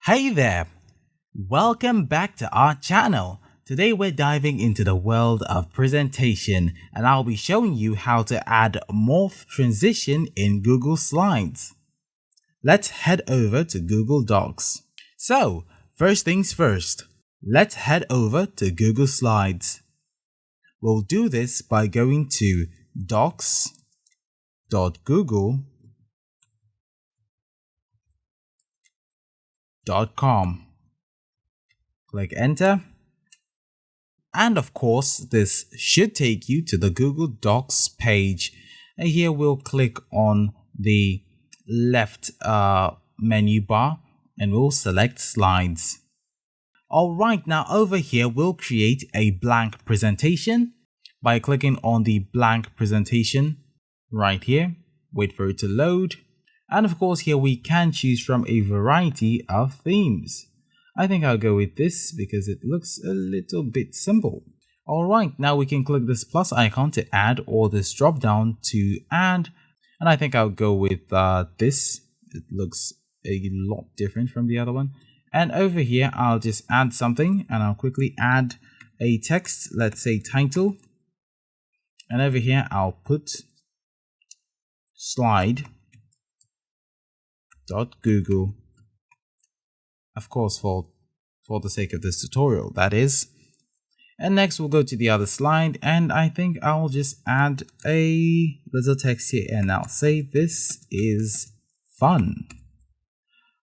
Hey there! Welcome back to our channel. Today we're diving into the world of presentation and I'll be showing you how to add Morph transition in Google Slides. Let's head over to Google Docs. So, first things first, let's head over to Google Slides. We'll do this by going to docs.google.com. Click enter. And of course, this should take you to the Google Docs page. And here we'll click on the left menu bar and we'll select Slides. Alright, now over here we'll create a blank presentation by clicking on the blank presentation right here. Wait for it to load. And of course here we can choose from a variety of themes. I think I'll go with this because it looks a little bit simple. Alright, now we can click this plus icon to add or this drop down to add. And I think I'll go with this. It looks a lot different from the other one. And over here I'll just add something and I'll quickly add a text, let's say title. And over here I'll put slide.google. Of course, for the sake of this tutorial, that is. And next we'll go to the other slide and I think I'll just add a little text here and I'll say this is fun.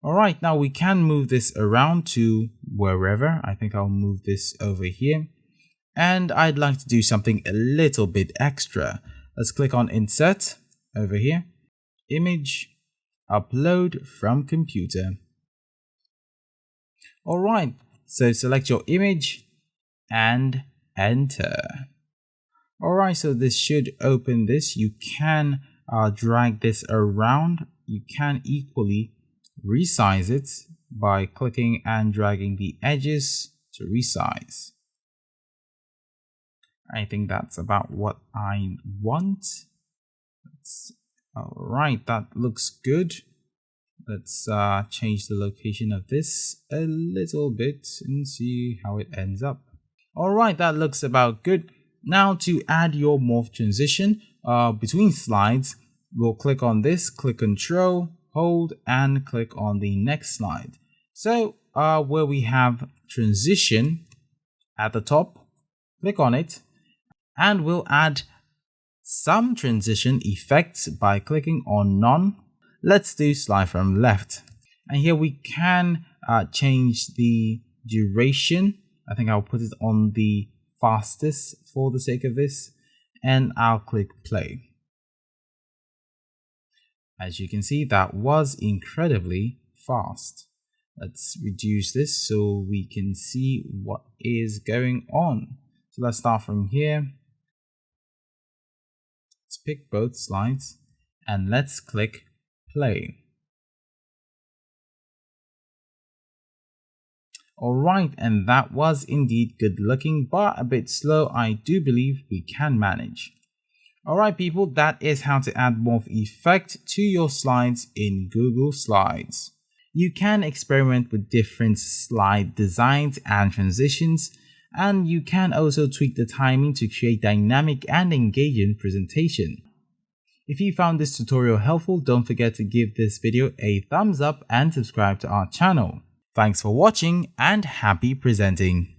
Alright, now we can move this around to wherever. I think I'll move this over here. And I'd like to do something a little bit extra. Let's click on insert over here. Image, upload from computer. Alright, so select your image and enter. Alright, so this should open this. You can drag this around. You can equally resize it by clicking and dragging the edges to resize. I think that's about what I want. Alright, that looks good. Let's change the location of this a little bit and see how it ends up. Alright, that looks about good. Now to add your morph transition between slides, we'll click on this, click Control, hold and click on the next slide. So where we have transition at the top, click on it and we'll add some transition effects by clicking on none. Let's do slide from left. And here we can change the duration. I think I'll put it on the fastest for the sake of this. And I'll click play. As you can see, that was incredibly fast. Let's reduce this so we can see what is going on. So let's start from here. Let's pick both slides and let's click play. Alright, and that was indeed good looking, but a bit slow. I do believe we can manage. Alright people, that is how to add morph effect to your slides in Google Slides. You can experiment with different slide designs and transitions, and you can also tweak the timing to create dynamic and engaging presentation. If you found this tutorial helpful, don't forget to give this video a thumbs up and subscribe to our channel. Thanks for watching and happy presenting!